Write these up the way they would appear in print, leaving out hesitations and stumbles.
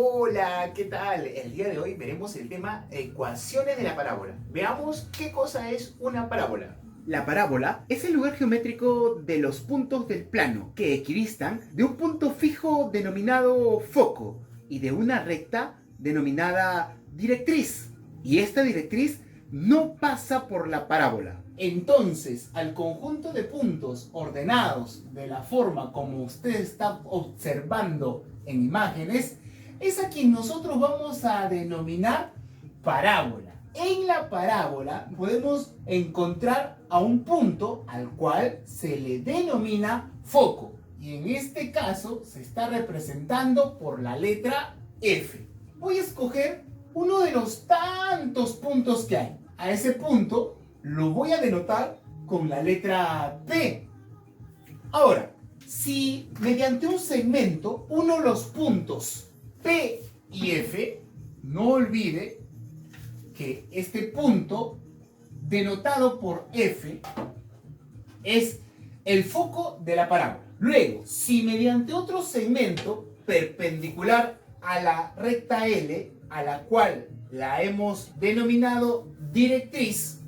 Hola, ¿qué tal? El día de hoy veremos el tema ecuaciones de la parábola. Veamos qué cosa es una parábola. La parábola es el lugar geométrico de los puntos del plano que equidistan de un punto fijo denominado foco y de una recta denominada directriz. Y esta directriz no pasa por la parábola. Entonces, al conjunto de puntos ordenados de la forma como usted está observando en imágenes, es a quien nosotros vamos a denominar parábola. En la parábola podemos encontrar a un punto al cual se le denomina foco. Y en este caso se está representando por la letra F. Voy a escoger uno de los tantos puntos que hay. A ese punto lo voy a denotar con la letra P. Ahora, si mediante un segmento uno de los puntos P y F, no olvide que este punto denotado por F es el foco de la parábola. Luego, si mediante otro segmento perpendicular a la recta L, a la cual la hemos denominado directriz,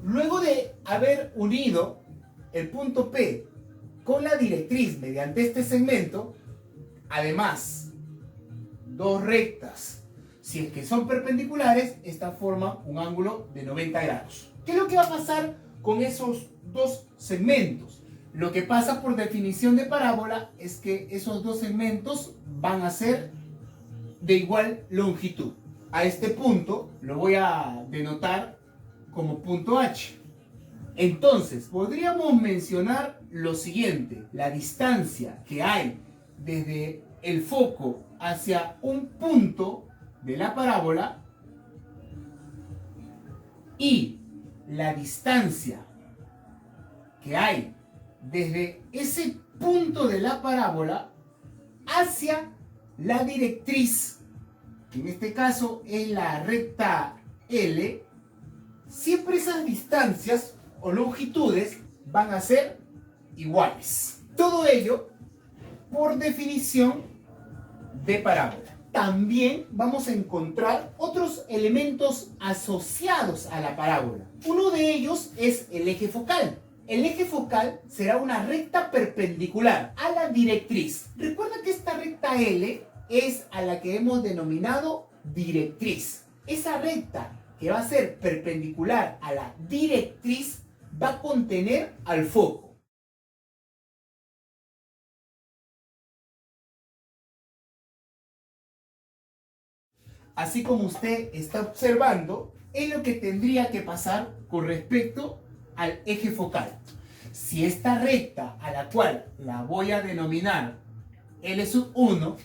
luego de haber unido el punto P con la directriz mediante este segmento, además, dos rectas, si es que son perpendiculares, esta forma un ángulo de 90 grados. ¿Qué es lo que va a pasar con esos dos segmentos? Lo que pasa por definición de parábola es que esos dos segmentos van a ser de igual longitud. A este punto lo voy a denotar como punto H. Entonces, podríamos mencionar lo siguiente: la distancia que hay desde el foco hacia un punto de la parábola y la distancia que hay desde ese punto de la parábola hacia la directriz, que en este caso es la recta L. Siempre esas distancias o longitudes van a ser iguales. Todo ello por definición de parábola. También vamos a encontrar otros elementos asociados a la parábola. Uno de ellos es el eje focal. El eje focal será una recta perpendicular a la directriz. Recuerda que esta recta L es a la que hemos denominado directriz. Esa recta que va a ser perpendicular a la directriz va a contener al foco. Así como usted está observando, es lo que tendría que pasar con respecto al eje focal. Si esta recta, a la cual la voy a denominar L1,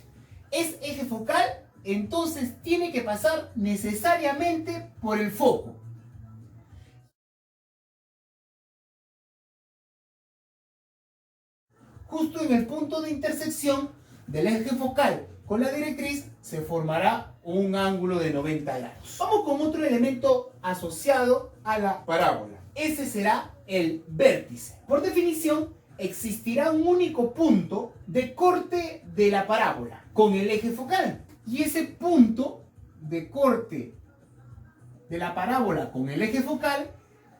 es eje focal, entonces tiene que pasar necesariamente por el foco. Justo en el punto de intersección del eje focal con la directriz se formará un ángulo de 90 grados. Vamos con otro elemento asociado a la parábola. Ese será el vértice. Por definición, existirá un único punto de corte de la parábola con el eje focal. Y ese punto de corte de la parábola con el eje focal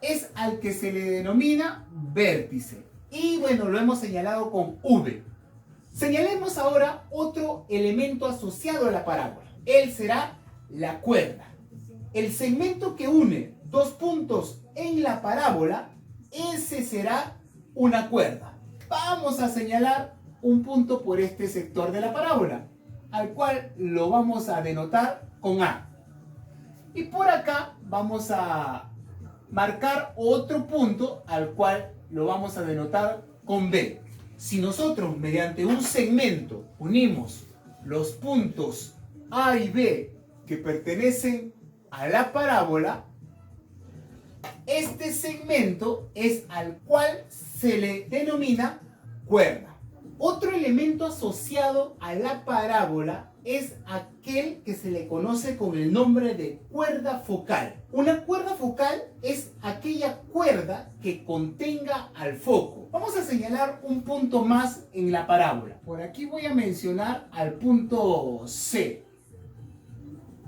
es al que se le denomina vértice. Y bueno, lo hemos señalado con V. Señalemos ahora otro elemento asociado a la parábola. Él será la cuerda. El segmento que une dos puntos en la parábola, ese será una cuerda. Vamos a señalar un punto por este sector de la parábola, al cual lo vamos a denotar con A. Y por acá vamos a marcar otro punto al cual lo vamos a denotar con B. Si nosotros mediante un segmento unimos los puntos A y B que pertenecen a la parábola, este segmento es al cual se le denomina cuerda. Otro elemento asociado a la parábola es aquel que se le conoce con el nombre de cuerda focal. Una cuerda focal es aquella cuerda que contenga al foco. Vamos a señalar un punto más en la parábola. Por aquí voy a mencionar al punto C.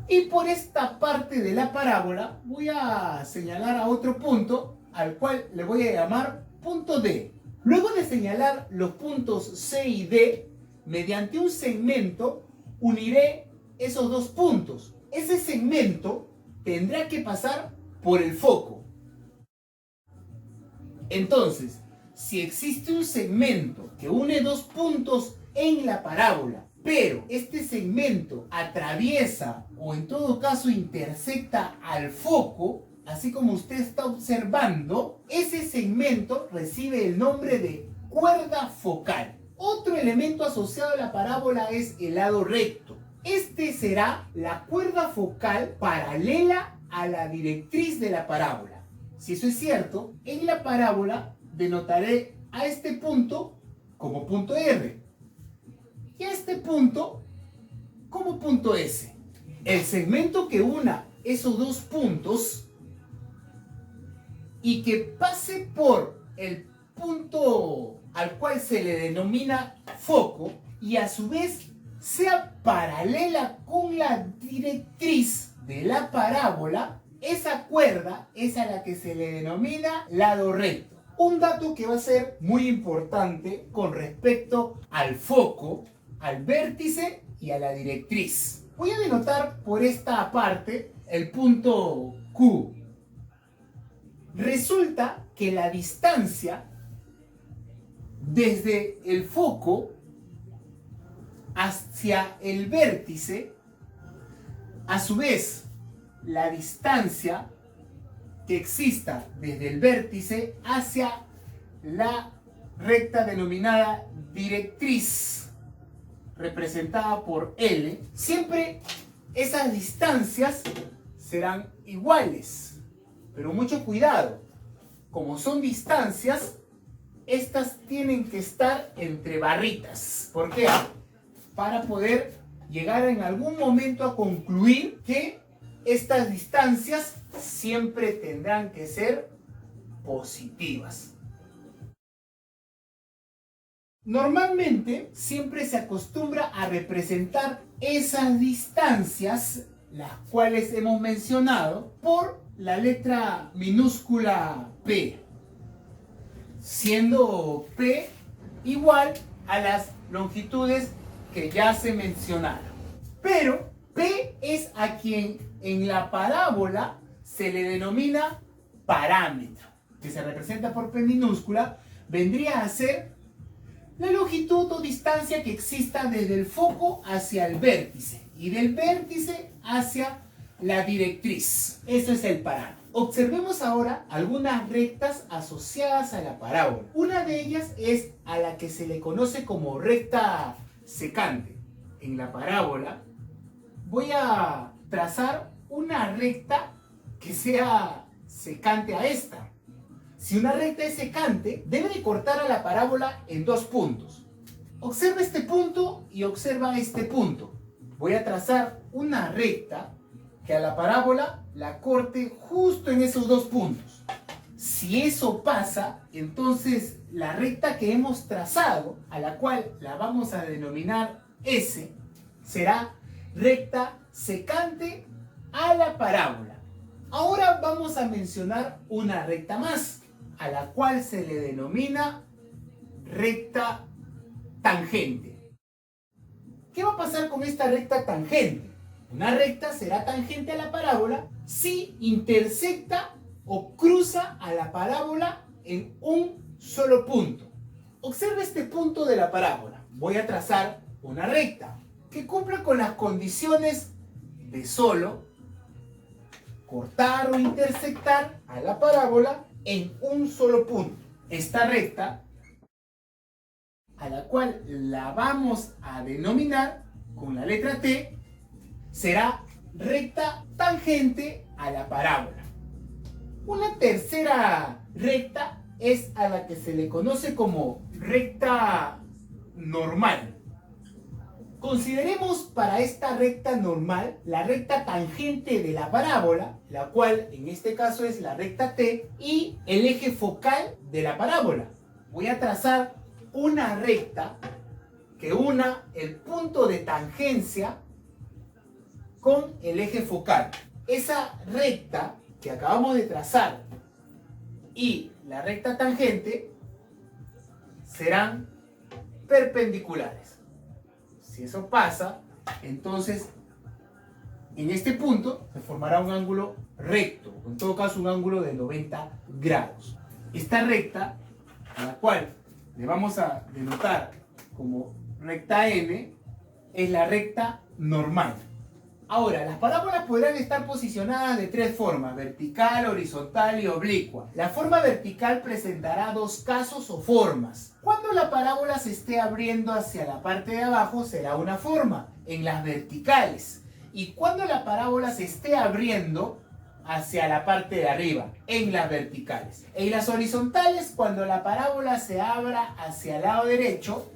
Y por esta parte de la parábola voy a señalar a otro punto al cual le voy a llamar punto D. Luego de señalar los puntos C y D, mediante un segmento uniré esos dos puntos. Ese segmento tendrá que pasar por el foco. Entonces, si existe un segmento que une dos puntos en la parábola, pero este segmento atraviesa o en todo caso intersecta al foco, así como usted está observando, ese segmento recibe el nombre de cuerda focal. Otro elemento asociado a la parábola es el lado recto. Este será la cuerda focal paralela a la directriz de la parábola. Si eso es cierto, en la parábola denotaré a este punto como punto R y a este punto como punto S. El segmento que una esos dos puntos y que pase por el punto al cual se le denomina foco y a su vez sea paralela con la directriz de la parábola, esa cuerda es a la que se le denomina lado recto. Un dato que va a ser muy importante con respecto al foco, al vértice y a la directriz. Voy a denotar por esta parte el punto Q. Resulta que la distancia desde el foco hacia el vértice, a su vez, la distancia que exista desde el vértice hacia la recta denominada directriz, representada por L, siempre esas distancias serán iguales. Pero mucho cuidado, como son distancias, estas tienen que estar entre barritas. ¿Por qué? Para poder llegar en algún momento a concluir que estas distancias siempre tendrán que ser positivas. Normalmente siempre se acostumbra a representar esas distancias, las cuales hemos mencionado, por la letra minúscula P, siendo P igual a las longitudes que ya se mencionaron. Pero P es a quien en la parábola se le denomina parámetro, que se representa por P minúscula, vendría a ser la longitud o distancia que exista desde el foco hacia el vértice y del vértice hacia la directriz. Eso es el parámetro. Observemos ahora algunas rectas asociadas a la parábola. Una de ellas es a la que se le conoce como recta secante. En la parábola voy a trazar una recta que sea secante a esta. Si una recta es secante, debe de cortar a la parábola en dos puntos. Observa este punto y observa este punto. Voy a trazar una recta que a la parábola la corte justo en esos dos puntos. Si eso pasa, entonces la recta que hemos trazado, a la cual la vamos a denominar S, será recta secante a la parábola. Ahora vamos a mencionar una recta más, a la cual se le denomina recta tangente. ¿Qué va a pasar con esta recta tangente? Una recta será tangente a la parábola si intersecta o cruza a la parábola en un solo punto. Observa este punto de la parábola. Voy a trazar una recta que cumpla con las condiciones de solo cortar o intersectar a la parábola en un solo punto. Esta recta, a la cual la vamos a denominar con la letra T, será recta tangente a la parábola. Una tercera recta es a la que se le conoce como recta normal. Consideremos para esta recta normal la recta tangente de la parábola, la cual en este caso es la recta T, y el eje focal de la parábola. Voy a trazar una recta que una el punto de tangencia con el eje focal. Esa recta que acabamos de trazar y la recta tangente serán perpendiculares. Si eso pasa, entonces en este punto se formará un ángulo recto, en todo caso un ángulo de 90 grados. Esta recta, a la cual le vamos a denotar como recta M, es la recta normal. Ahora, las parábolas podrán estar posicionadas de tres formas: vertical, horizontal y oblicua. La forma vertical presentará dos casos o formas. Cuando la parábola se esté abriendo hacia la parte de abajo será una forma, en las verticales. Y cuando la parábola se esté abriendo hacia la parte de arriba, en las verticales. En las horizontales, cuando la parábola se abra hacia el lado derecho,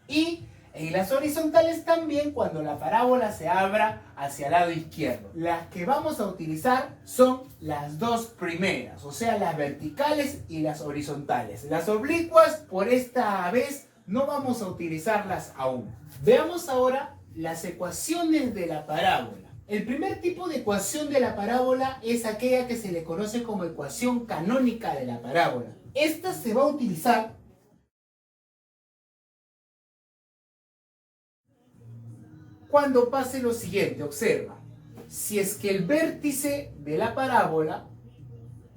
y en las horizontales también cuando la parábola se abra hacia el lado izquierdo. Las que vamos a utilizar son las dos primeras, o sea, las verticales y las horizontales. Las oblicuas por esta vez no vamos a utilizarlas aún. Veamos ahora las ecuaciones de la parábola. El primer tipo de ecuación de la parábola es aquella que se le conoce como ecuación canónica de la parábola. Esta se va a utilizar cuando pase lo siguiente. Observa, si es que el vértice de la parábola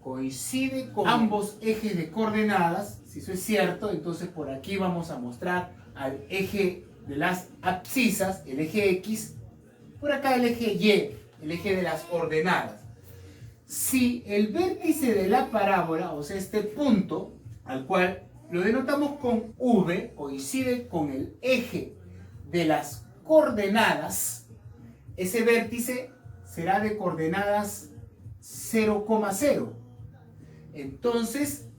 coincide con ambos ejes de coordenadas, si eso es cierto, entonces por aquí vamos a mostrar al eje de las abscisas, el eje X, por acá el eje Y, el eje de las ordenadas. Si el vértice de la parábola, o sea este punto, al cual lo denotamos con V, coincide con el eje de las coordenadas, ese vértice será de coordenadas 0,0. Entonces,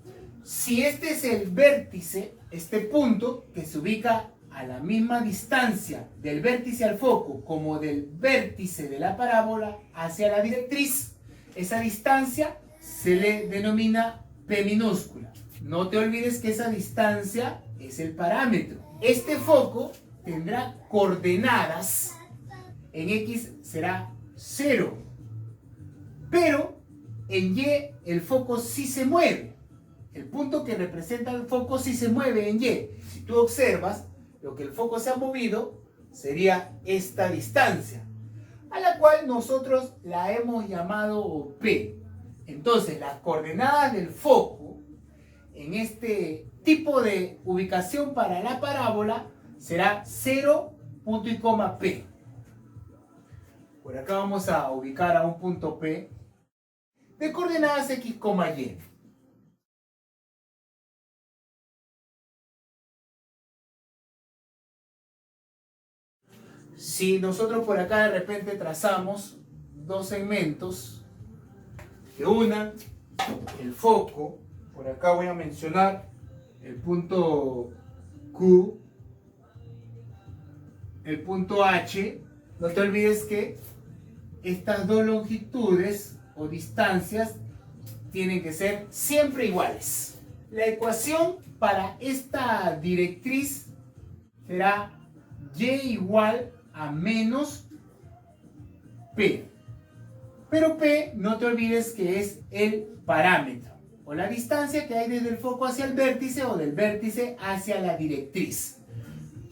si este es el vértice, este punto que se ubica a la misma distancia del vértice al foco como del vértice de la parábola hacia la directriz, esa distancia se le denomina P minúscula. No te olvides que esa distancia es el parámetro. Este foco tendrá coordenadas, en X será 0, pero en Y el foco sí se mueve. El punto que representa el foco sí se mueve en Y. Si tú observas, lo que el foco se ha movido sería esta distancia, a la cual nosotros la hemos llamado P. Entonces, las coordenadas del foco en este tipo de ubicación para la parábola será 0, punto y coma P. Por acá vamos a ubicar a un punto P de coordenadas X, Y. Si nosotros por acá de repente trazamos dos segmentos que unan el foco, por acá voy a mencionar el punto Q, el punto H, no te olvides que estas dos longitudes o distancias tienen que ser siempre iguales. La ecuación para esta directriz será Y igual a menos P. Pero P, no te olvides que es el parámetro o la distancia que hay desde el foco hacia el vértice o del vértice hacia la directriz.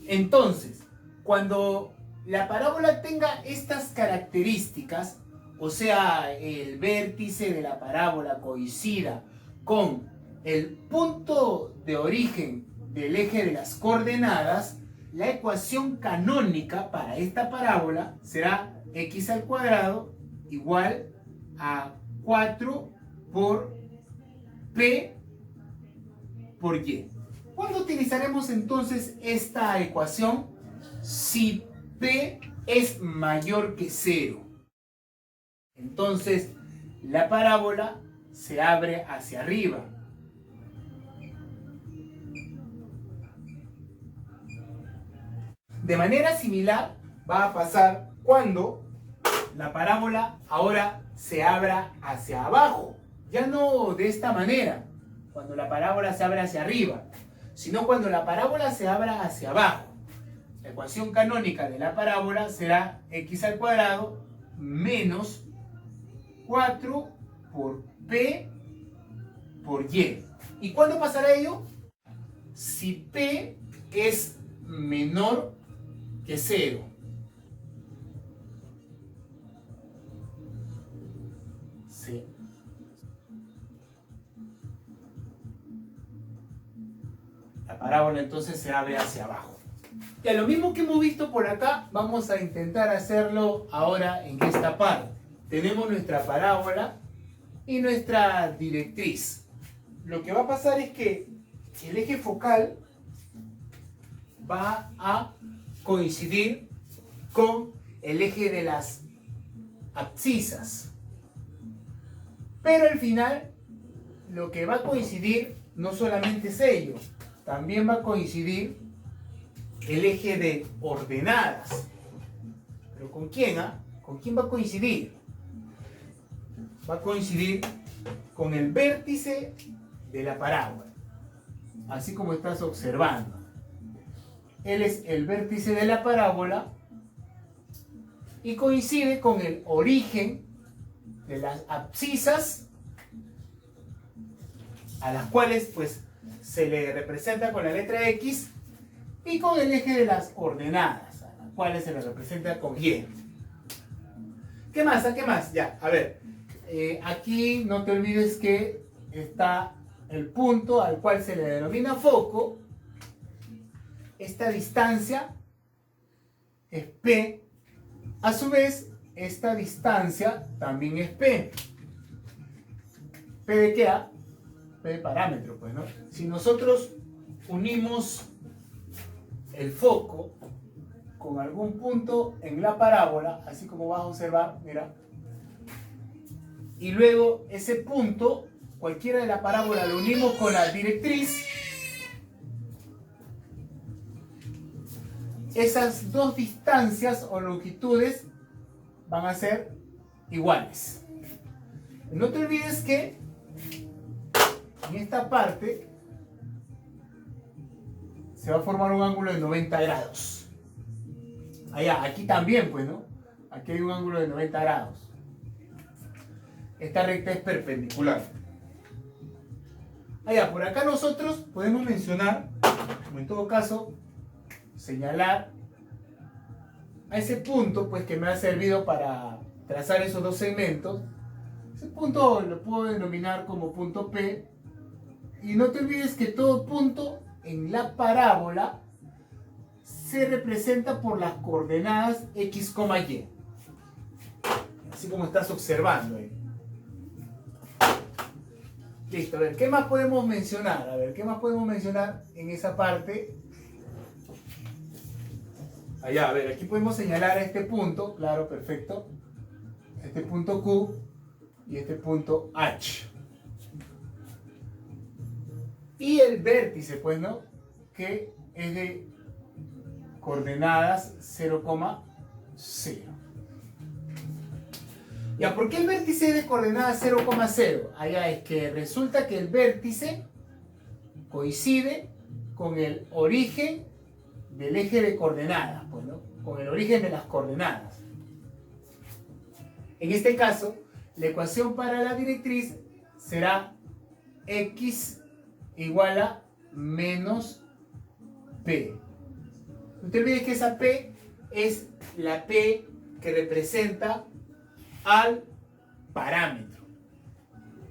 Entonces, cuando la parábola tenga estas características, o sea, el vértice de la parábola coincida con el punto de origen del eje de las coordenadas, la ecuación canónica para esta parábola será x al cuadrado igual a 4 por P por Y. ¿Cuándo utilizaremos entonces esta ecuación? Si P es mayor que 0. Entonces, la parábola se abre hacia arriba. De manera similar va a pasar cuando la parábola ahora se abra hacia abajo. Ya no de esta manera, cuando la parábola se abre hacia arriba, sino cuando la parábola se abra hacia abajo. La ecuación canónica de la parábola será x al cuadrado menos 4 por p por y. ¿Y cuándo pasará ello? Si p es menor que 0. Sí. La parábola entonces se abre hacia abajo. Y a lo mismo que hemos visto por acá, vamos a intentar hacerlo ahora en esta parte. Tenemos nuestra parábola y nuestra directriz. Lo que va a pasar es que el eje focal va a coincidir con el eje de las abscisas. Pero al final, lo que va a coincidir no solamente es ello, también va a coincidir el eje de ordenadas. ¿Pero con quién? ¿Con quién va a coincidir? Va a coincidir con el vértice de la parábola, así como estás observando. Él es el vértice de la parábola y coincide con el origen de las abscisas, a las cuales pues se le representa con la letra X, y con el eje de las ordenadas, a las cuales se le representa con Y. ¿Qué más? ¿Qué más? Ya, a ver. Aquí no te olvides que está el punto al cual se le denomina foco. Esta distancia es P. A su vez, esta distancia también es P. ¿P de qué? P de parámetro, pues, ¿no? Si nosotros unimos el foco con algún punto en la parábola, así como vas a observar, mira, y luego ese punto, cualquiera de la parábola, lo unimos con la directriz, esas dos distancias o longitudes van a ser iguales. No te olvides que en esta parte se va a formar un ángulo de 90 grados. Allá, aquí también, pues, ¿no? Aquí hay un ángulo de 90 grados. Esta recta es perpendicular. Allá, por acá nosotros podemos mencionar, o en todo caso, señalar a ese punto, pues, que me ha servido para trazar esos dos segmentos. Ese punto lo puedo denominar como punto P. Y no te olvides que todo punto en la parábola se representa por las coordenadas X, Y. Así como estás observando ahí. Listo, a ver, ¿qué más podemos mencionar? A ver, ¿qué más podemos mencionar en esa parte? Allá, a ver, aquí podemos señalar este punto, claro, perfecto. Este punto Q y este punto H. Y el vértice, pues, ¿no? Que es de coordenadas 0,0. Ya, ¿por qué el vértice es de coordenadas 0,0? Allá es que resulta que el vértice coincide con el origen del eje de coordenadas, pues, ¿no? Con el origen de las coordenadas. En este caso, la ecuación para la directriz será X igual a menos P. No te olvides que esa P es la P que representa al parámetro.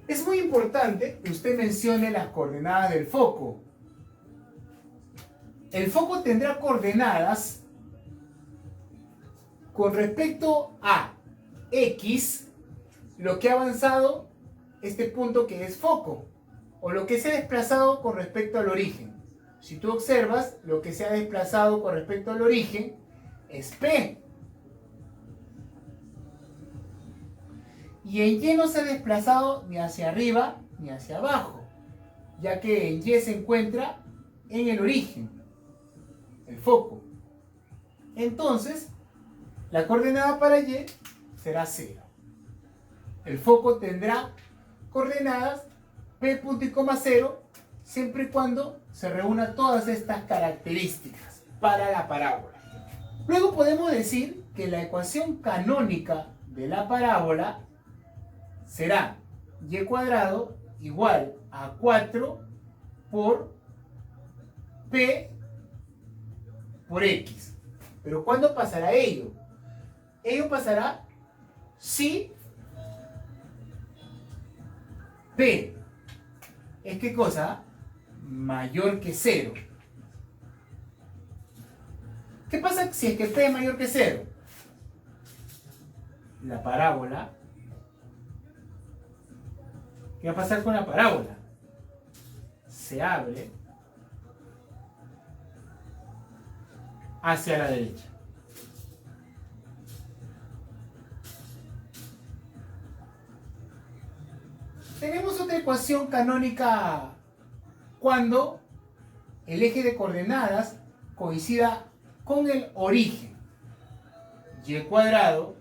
Es muy importante que usted mencione las coordenadas del foco. El foco tendrá coordenadas con respecto a X, lo que ha avanzado este punto que es foco, o lo que se ha desplazado con respecto al origen. Si tú observas, lo que se ha desplazado con respecto al origen es P. Y en Y no se ha desplazado ni hacia arriba ni hacia abajo, ya que en Y se encuentra en el origen, el foco. entonces la coordenada para Y será 0. El foco tendrá coordenadas P punto y coma 0 siempre y cuando se reúnan todas estas características para la parábola. Luego podemos decir que la ecuación canónica de la parábola será y cuadrado igual a 4 por P por X. Pero ¿cuándo pasará ello? Ello pasará si P es ¿qué cosa? Mayor que 0. ¿Qué pasa si es que P es mayor que 0? La parábola. ¿Qué va a pasar con la parábola? Se abre hacia la derecha. Tenemos otra ecuación canónica cuando el eje de coordenadas coincida con el origen. Y cuadrado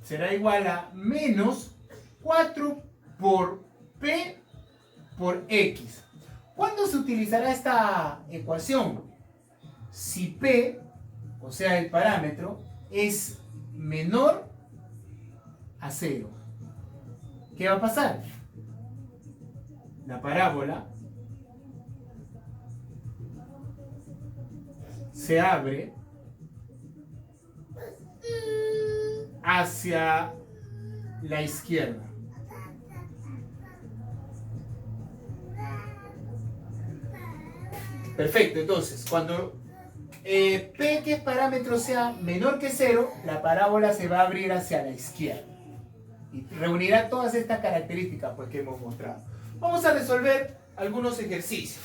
será igual a menos 4 por P por X. ¿Cuándo se utilizará esta ecuación? Si P, o sea el parámetro, es menor a 0. ¿Qué va a pasar? La parábola se abre hacia la izquierda. Perfecto, entonces, cuando P, que es parámetro, sea menor que 0, la parábola se va a abrir hacia la izquierda. Y reunirá todas estas características pues, que hemos mostrado. Vamos a resolver algunos ejercicios.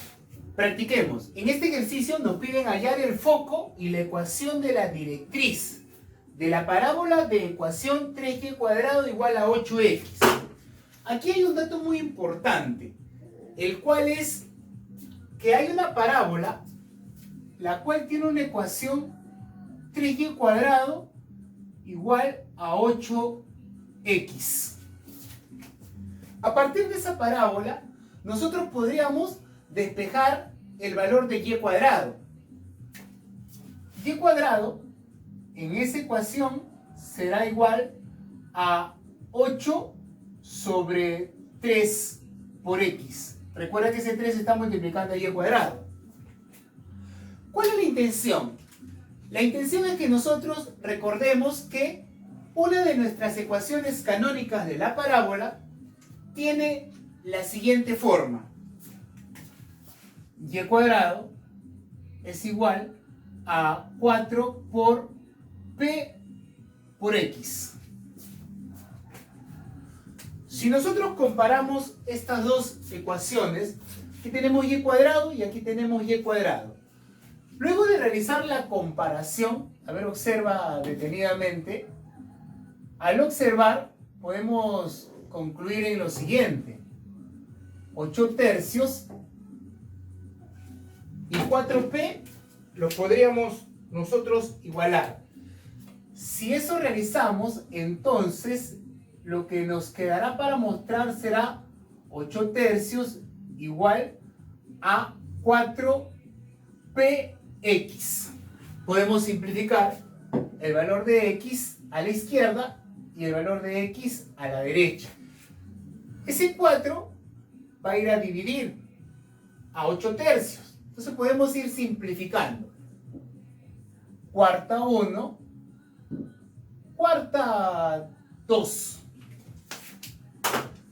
Practiquemos. En este ejercicio nos piden hallar el foco y la ecuación de la directriz de la parábola de ecuación 3y cuadrado igual a 8x. Aquí hay un dato muy importante, el cual es que hay una parábola la cual tiene una ecuación 3y cuadrado igual a 8x. A partir de esa parábola, nosotros podríamos despejar el valor de y cuadrado. Y cuadrado en esa ecuación será igual a 8 sobre 3 por x. Recuerda que ese 3 está multiplicando a y cuadrado. ¿Cuál es la intención? La intención es que nosotros recordemos que una de nuestras ecuaciones canónicas de la parábola tiene la siguiente forma. Y cuadrado es igual a 4 por P por X. Si nosotros comparamos estas dos ecuaciones, aquí tenemos y cuadrado y aquí tenemos y cuadrado. Luego de realizar la comparación, a ver, observa detenidamente. Al observar, podemos concluir en lo siguiente. 8 tercios y 4p lo podríamos nosotros igualar. Si eso realizamos, entonces lo que nos quedará para mostrar será 8 tercios igual a 4px. Podemos simplificar el valor de x a la izquierda y el valor de x a la derecha. Ese 4 va a ir a dividir a 8 tercios. Entonces podemos ir simplificando. Cuarta 1, cuarta 2.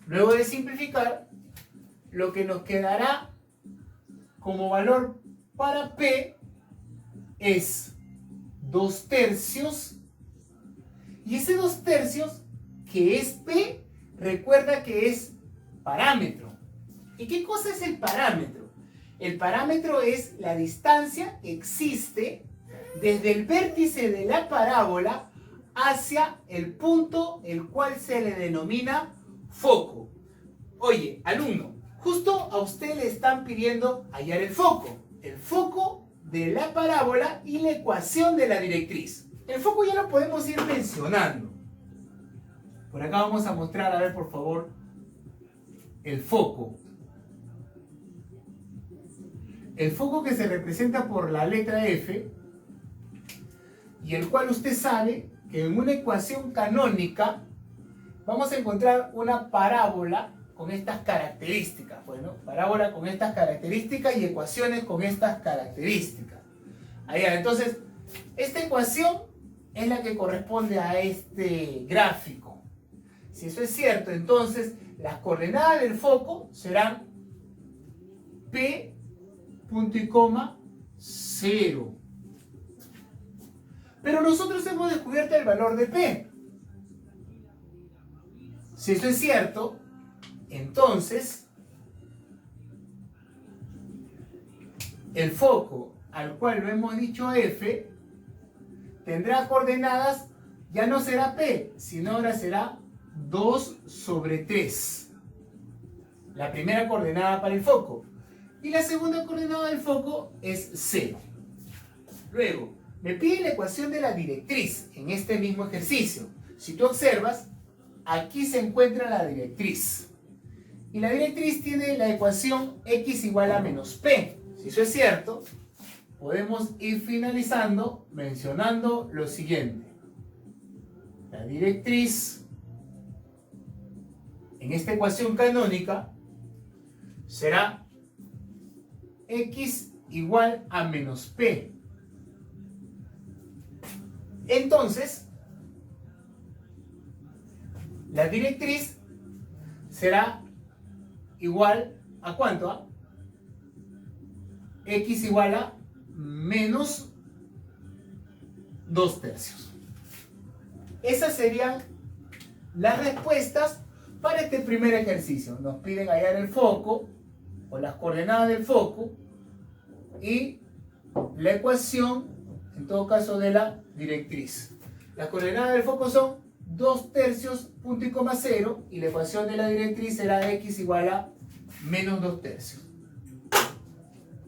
Luego de simplificar, lo que nos quedará como valor para P es 2 tercios. Y ese 2 tercios, que es P, recuerda que es parámetro. ¿Y qué cosa es el parámetro? El parámetro es la distancia que existe desde el vértice de la parábola hacia el punto el cual se le denomina foco. Oye, alumno, justo a usted le están pidiendo hallar el foco. El foco de la parábola y la ecuación de la directriz. El foco ya lo podemos ir mencionando. Por acá vamos a mostrar, a ver por favor, el foco. El foco que se representa por la letra F, y el cual usted sabe que en una ecuación canónica vamos a encontrar una parábola con estas características. Bueno, parábola con estas características y ecuaciones con estas características. Ahí, entonces, esta ecuación es la que corresponde a este gráfico. Si eso es cierto, entonces las coordenadas del foco serán P, punto y coma, 0. Pero nosotros hemos descubierto el valor de P. Si eso es cierto, entonces el foco al cual lo hemos dicho F tendrá coordenadas, ya no será P, sino ahora será 2 sobre 3. La primera coordenada para el foco. Y la segunda coordenada del foco es 0. Luego, me pide la ecuación de la directriz en este mismo ejercicio. Si tú observas, aquí se encuentra la directriz. Y la directriz tiene la ecuación x igual a menos p. Si eso es cierto, podemos ir finalizando mencionando lo siguiente. La directriz en esta ecuación canónica será x igual a menos p. Entonces, la directriz será igual a ¿cuánto? X igual a menos 2/3. Esas serían las respuestas para este primer ejercicio. Nos piden hallar el foco o las coordenadas del foco y la ecuación, en todo caso, de la directriz. Las coordenadas del foco son 2/3, punto y coma 0, y la ecuación de la directriz será x igual a menos 2/3.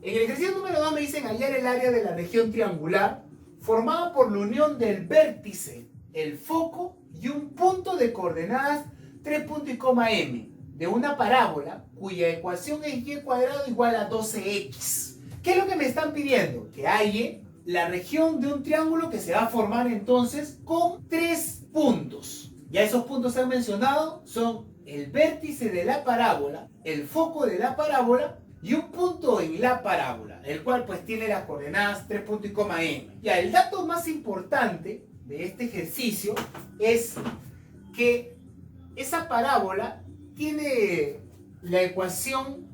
En el ejercicio número 2 me dicen hallar el área de la región triangular formada por la unión del vértice, el foco y un punto de coordenadas 3 punto y coma m de una parábola cuya ecuación es y cuadrado igual a 12x. ¿Qué es lo que me están pidiendo? Que halle la región de un triángulo que se va a formar entonces con 3 puntos. Ya esos puntos se han mencionado, son el vértice de la parábola, el foco de la parábola y un punto en la parábola, el cual pues tiene las coordenadas 3 punto y coma m. Ya, el dato más importante de este ejercicio es que esa parábola tiene la ecuación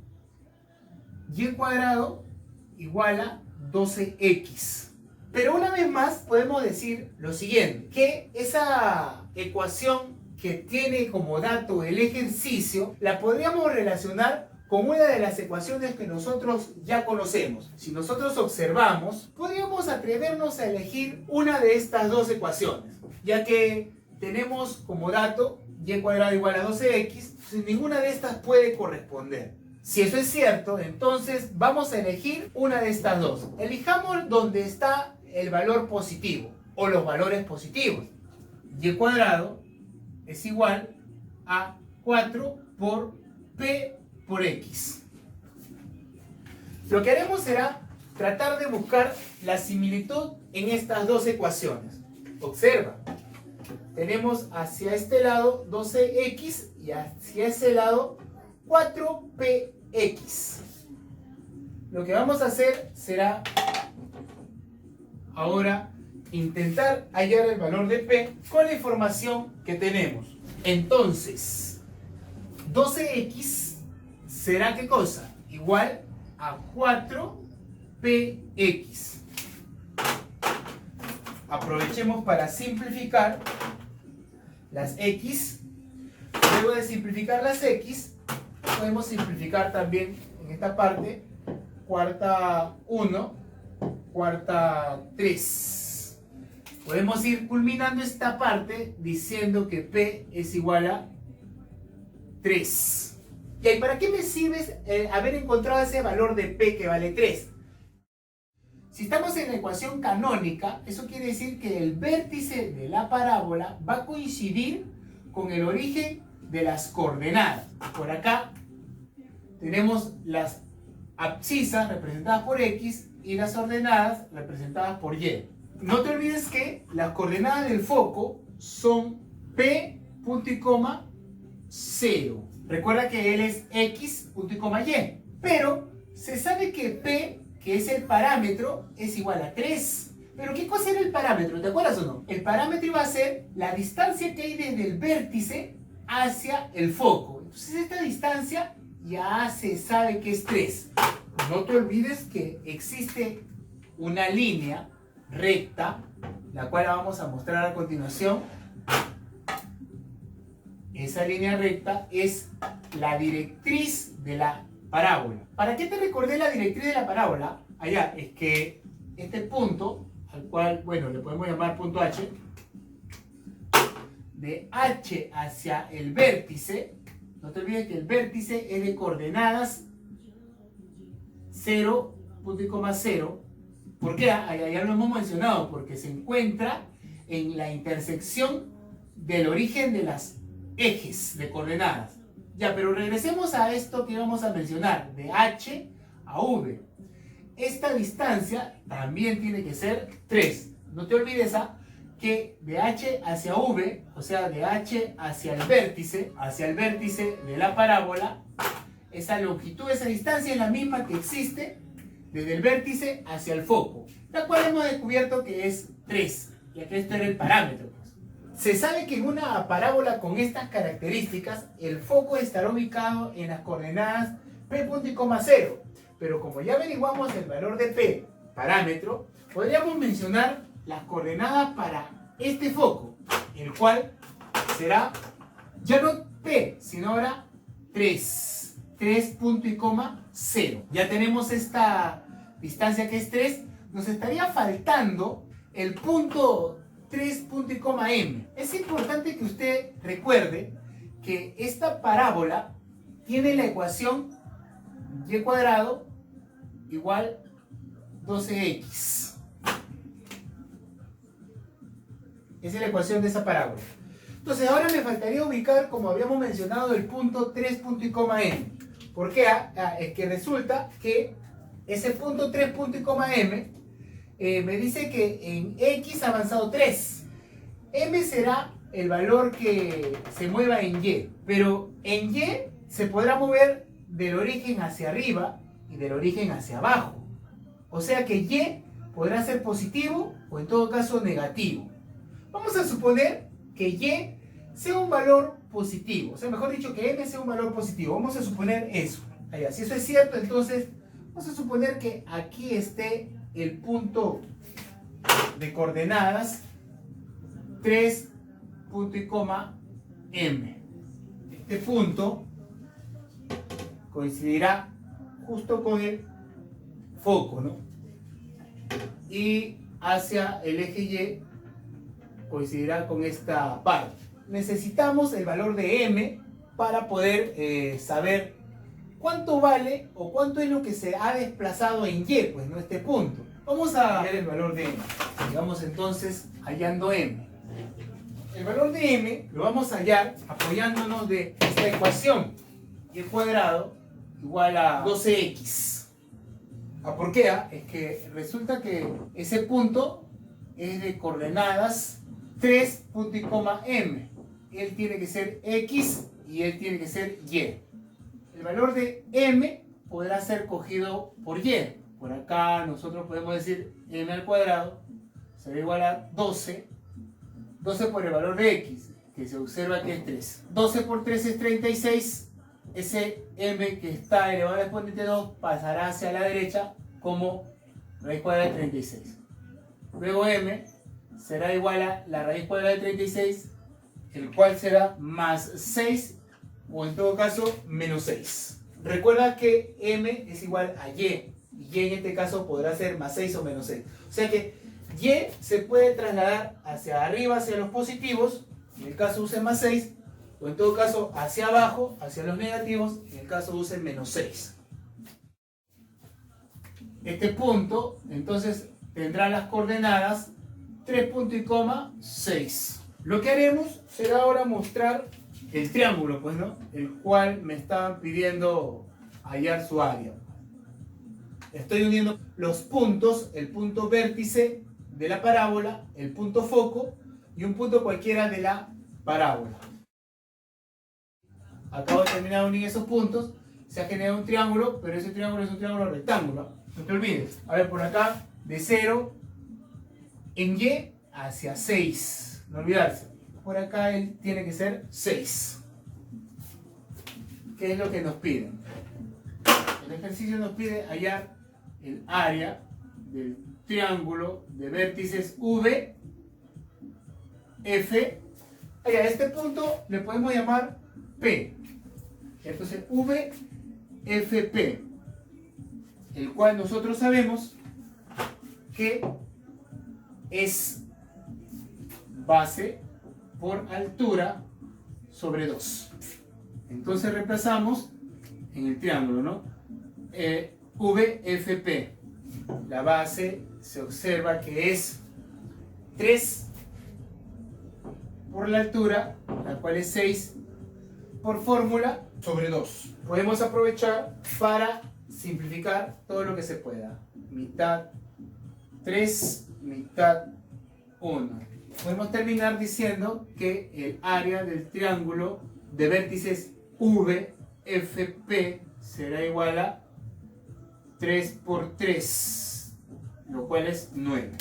y cuadrado igual a 12x. Pero una vez más podemos decir lo siguiente, que esa ecuación que tiene como dato el ejercicio la podríamos relacionar con una de las ecuaciones que nosotros ya conocemos. Si nosotros observamos, podríamos atrevernos a elegir una de estas dos ecuaciones, ya que tenemos como dato y cuadrado igual a 12x, pues ninguna de estas puede corresponder. Si eso es cierto, entonces vamos a elegir una de estas dos. Elijamos donde está el valor positivo o los valores positivos. Y cuadrado es igual a 4 por p por x. Lo que haremos será tratar de buscar la similitud en estas dos ecuaciones. Observa, tenemos hacia este lado 12x y hacia ese lado 4px. Lo que vamos a hacer será ahora intentar hallar el valor de p con la información que tenemos. Entonces, 12x será ¿qué cosa? Igual a 4px. Aprovechemos para simplificar las x. Luego de simplificar las x, podemos simplificar también en esta parte, cuarta 1, cuarta 3. Podemos ir culminando esta parte diciendo que p es igual a 3. ¿Y ahí para qué me sirve haber encontrado ese valor de p que vale 3? Si estamos en la ecuación canónica, eso quiere decir que el vértice de la parábola va a coincidir con el origen de las coordenadas. Por acá tenemos las abscisas representadas por X y las ordenadas representadas por Y. No te olvides que las coordenadas del foco son P, punto y coma, 0. Recuerda que él es X, punto y coma, Y. Pero se sabe que P, que es el parámetro, es igual a 3. ¿Pero qué cosa era el parámetro? ¿Te acuerdas o no? El parámetro iba a ser la distancia que hay desde el vértice hacia el foco. Entonces esta distancia ya se sabe que es 3. No te olvides que existe una línea recta, la cual la vamos a mostrar a continuación. Esa línea recta es la directriz de la parábola. ¿Para qué te recordé la directriz de la parábola? Allá, es que este punto, al cual, bueno, le podemos llamar punto H, de H hacia el vértice, no te olvides que el vértice es de coordenadas 0, punto y coma 0. ¿Por qué? Ya lo hemos mencionado, porque se encuentra en la intersección del origen de las ejes de coordenadas. Ya, pero regresemos a esto que íbamos a mencionar, de H a V. Esta distancia también tiene que ser 3. No te olvides que de H hacia V, o sea, de H hacia el vértice de la parábola, esa longitud, esa distancia es la misma que existe desde el vértice hacia el foco, la cual hemos descubierto que es 3, ya que esto era el parámetro. Se sabe que en una parábola con estas características, el foco estará ubicado en las coordenadas P, punto y coma 0. Pero como ya averiguamos el valor de P, parámetro, podríamos mencionar las coordenadas para este foco, el cual será ya no P, sino ahora 3. 3 punto y coma 0. Ya tenemos esta distancia que es 3. Nos estaría faltando el punto 3 punto y coma M. Es importante que usted recuerde que esta parábola tiene la ecuación y cuadrado igual 12x. Esa es la ecuación de esa parábola. Entonces ahora me faltaría ubicar, como habíamos mencionado, el punto 3 punto y coma M. ¿Por qué? Es que resulta que ese punto 3 punto y coma M me dice que en X ha avanzado 3. M será el valor que se mueva en Y. Pero en Y se podrá mover del origen hacia arriba y del origen hacia abajo. O sea que Y podrá ser positivo o en todo caso negativo. Vamos a suponer que Y sea un valor positivo. O sea, mejor dicho, que M sea un valor positivo. Vamos a suponer eso. Allá, si eso es cierto, entonces vamos a suponer que aquí esté el punto de coordenadas 3 punto y coma M. Este punto coincidirá justo con el foco, ¿no? Y hacia el eje Y coincidirá con esta parte. Necesitamos el valor de M para poder saber cuánto vale o cuánto es lo que se ha desplazado en Y, pues, ¿no? Este punto. Vamos a hallar el valor de M. Digamos entonces hallando M. El valor de M lo vamos a hallar apoyándonos de esta ecuación. Y cuadrado igual a 12x. ¿Por qué? Es que resulta que ese punto es de coordenadas 3 punto y coma M. Él tiene que ser X y él tiene que ser Y. El valor de M podrá ser cogido por Y. Por acá nosotros podemos decir M al cuadrado será igual a 12. 12 por el valor de X, que se observa que es 3. 12 por 3 es 36. Ese M que está elevado al exponente 2 pasará hacia la derecha como raíz cuadrada de 36. Luego M será igual a la raíz cuadrada de 36, el cual será más 6 o en todo caso menos 6. Recuerda que M es igual a Y, y Y en este caso podrá ser más 6 o menos 6. O sea que Y se puede trasladar hacia arriba, hacia los positivos, en el caso use más 6, o en todo caso hacia abajo, hacia los negativos, en el caso use menos 6. este punto, entonces tendrá las coordenadas 3,6. Lo que haremos será ahora mostrar el triángulo, pues, ¿no? El cual me estaban pidiendo hallar su área. Estoy uniendo los puntos, el punto vértice de la parábola, el punto foco y un punto cualquiera de la parábola. Acabo de terminar de unir esos puntos, se ha generado un triángulo, pero ese triángulo es un triángulo rectángulo. No te olvides. A ver, por acá, de 0 en Y hacia 6. No olvidarse. Por acá él tiene que ser 6. ¿Qué es lo que nos piden? El ejercicio nos pide hallar el área del triángulo de vértices V, F. A este punto le podemos llamar P. Entonces V, F, P. El cual nosotros sabemos que es base por altura sobre 2. Entonces reemplazamos en el triángulo, ¿no? VFP. La base se observa que es 3 por la altura, la cual es 6 por fórmula sobre 2. Podemos aprovechar para simplificar todo lo que se pueda. Mitad 3, mitad 1. Podemos terminar diciendo que el área del triángulo de vértices VFP será igual a 3 por 3, lo cual es 9.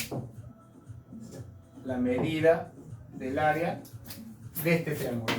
La medida del área de este triángulo.